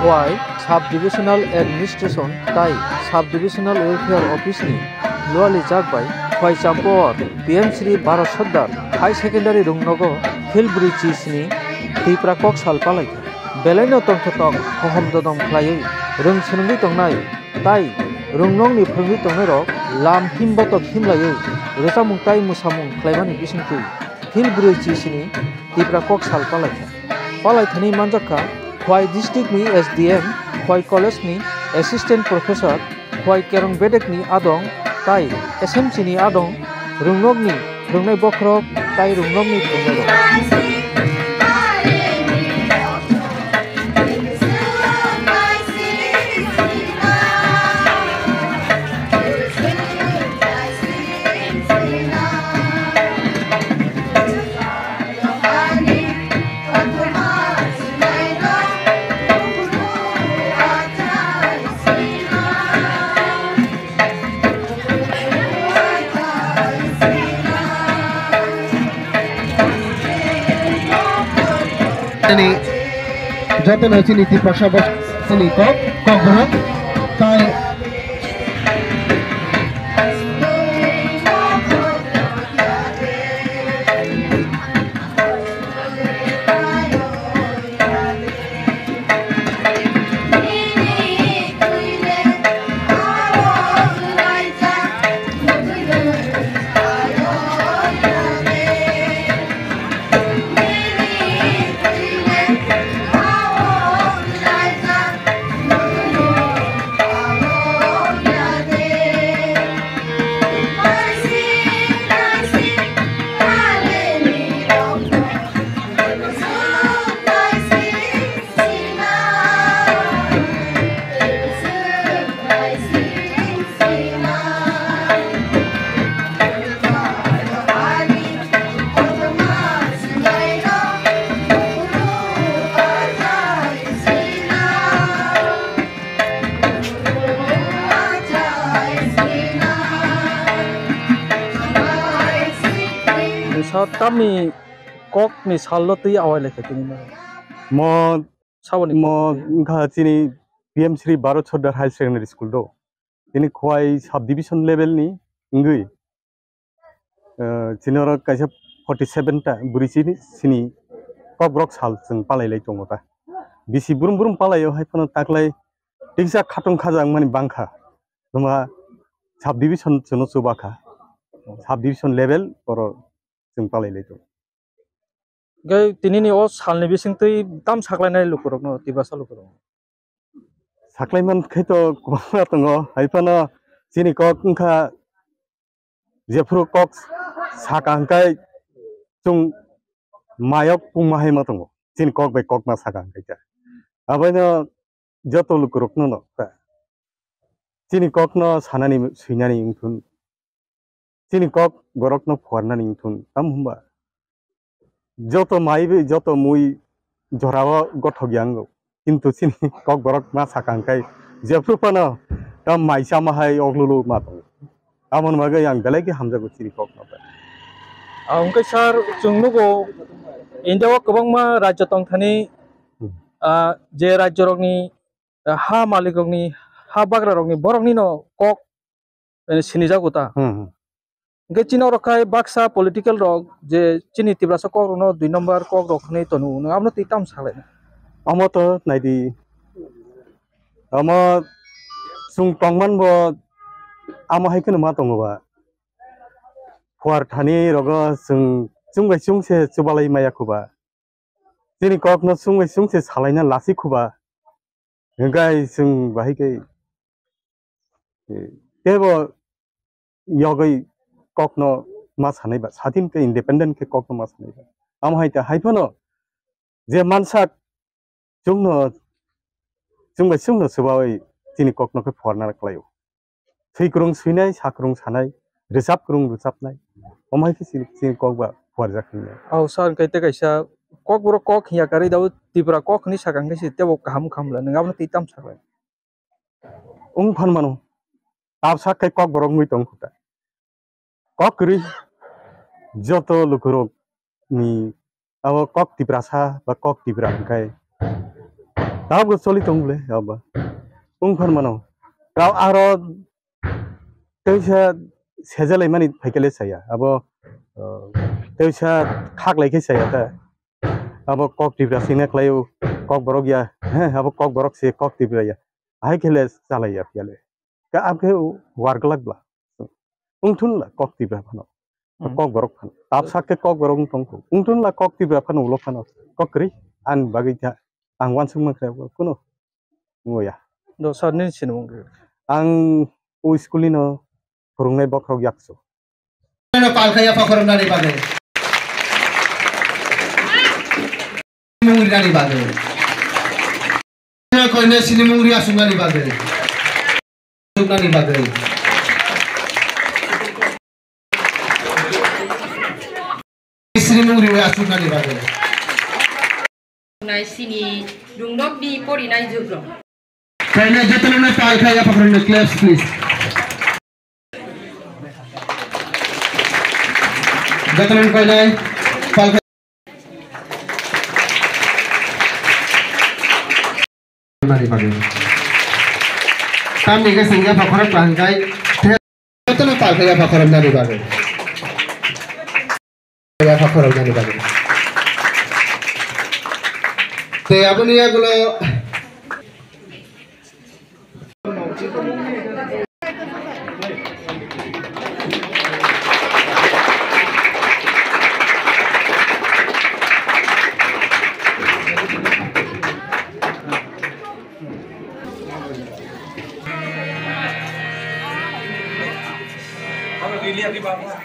Y sub divisional administration তাই sub divisional welfare অফিसनि लुआली जागबाय हय चाम्पुआर PM Shri Bharat सरदार high secondary रुंगनगो फिलब्री चिसनि तीप्रा कक साल पालायखा बेलायनो तंथतक हहम ददम ख्लायै रों सोलोंदै तंनाय ताई रुंनंनि फोंदै तंनाय रक लाम हिमबतक हिमलायै रोजामुं ताई मुसामुं ख्लायमानि बिसिंखै फिलब्री चिसनि तीप्रा कक साल पालायखा पालायथानि मानजाखा हय डिस्ट्रिक्टनि SDM हय कलेजनि एसिस्टेंट प्रोफेसर हय केरं बेडेकनि आदं ताई SMCनि आदं रुंनगनि रुंनाय बख्रब ताई रुंनगनि रुंनाय रक যতন হয়েছে নীতি প্রশাসক তাই तामनि ककनि साललो तै आवाय लेखे तिनि म सावनि म घाचिनि PM श्री भारत सरदार हाई सेकेंडरी स्कूल दो तिनि खवाई सब डिविजन लेवल नि इंगै चिनर काइसा 47 ता बुरिसिनि सिनि कक ब्रक साल जों पालायलाय दङता बिसि बुरुम बुरुम पालायो हायफोन ताकलाय टिकसा खाटं खाजां माने बांखा नङा सब डिविजन जोनो सुबाखा सब डिविजन लेवल और जों पालायलाय दं गै तिनिनि अ सालनि बिसिंतै ताम साख्लायनाय लुकुरक न तिबासा लुकुरक साख्लायमान खैथ गोबां दङ हायफोन चिनि कक ओंखा जेफ्रु कक साकांकाय जों मायक पुंमाहाय मा दङ चिनि कक बाय कक मा साकांकाय आबायनो जत लुकुरक न चिनि कक न सानानि सैनानि इंथुन चिनि कक बरक न फुवारनानि इंथुन ताम होमबा जत माइबे जत मुई जरावा गथ ग्यांगो किन्तु चिनि कक बरक मा साकांकाय जेफ्रुपन ताम माइसा माहाय अग्लुलु मा दङ आमन मागै आं बेलायगे हामजागो चिनि कक न ओंखाय सार जोंनुगो इन्डियाव गोबां मा राज्य दंथानि जे राज्य रकनि हा मालिक रकनि हा बाग्रा रकनि बरकनि न कक सिनि जागोता ओंखाय चिनाव रखाय बाक्सा पलिटिकल रक जे चिनि तिब्रासा कक न 2 नम्बर कक रखनि तनु नङाबनो तिताम सालाय अमत नायदि अम सुं तंमान ब आम हायखनो मा दङबा फुवार थानि रग जों सुंसे चुबालाय मायाखुबा चिनि कक न सुंसे सालायना लासिखुबा गाय जों बाहायगै केबो यगै कक न मा सानायबा सादिन के इंडिपेंडेंट के कक न मा सानायबा आम हायता हायफनो जे मानसा जोंनो सुबाय चिनि कक न के फुवारना क्लायो थैक्रं सुइनाय साक्रं सानाय रोजाबक्रं रोजाबनाय अमायके चिनि कक बा फुवार जाखिनाय औ सार कैते कैसा कक बर कक हिया कारि दाउ तिब्रा कक नि सागांगे सितेबो काम खामला नङाबनो तिताम सालाय उं फानमानो आप साकै कक बरक मुइ तंखुता कक रि जत लुकुरक नि अब कक तिब्रासा बा कक तिब्रा हंखाय Tao go soli tong ble aba. Phon mano. Tao aro teisa sejalai mani phaikele saya. Abo teisa khak lai ke saya ta. Abo kok tibra sine klayo kok borok ya. Abo kok borok se kok tibra ya. Hai kele salai ya kele. Ka abke warglak bla. Ungtun la kok tibra phano. Kok borok phano. Tap sak ke kok borok tongko. Ungtun la kok tibra phano ulo phano. Kok kri an bagi ja. Ang wan sung makre kuno. Ngoya. Do sarni sinung. Ang u skulino kurungnai bokrok yakso. Palkaya pakoram nani bagai. Mungri nani bagai. Koine sini mungri asung nani bagai. Asung nani bagai. Sini mungri asung nani bagai. Nai sini dungdok di pori nai jubro. Koine jatana palkaya pakoram claps please. Jatana koine palkaya nani bagai. Kami ke sehingga pakoram palkai. Jatana palkaya pakoram nani bagai. Palkaya pakoram nani bagai. Te abuni agulo Lihat di bawah.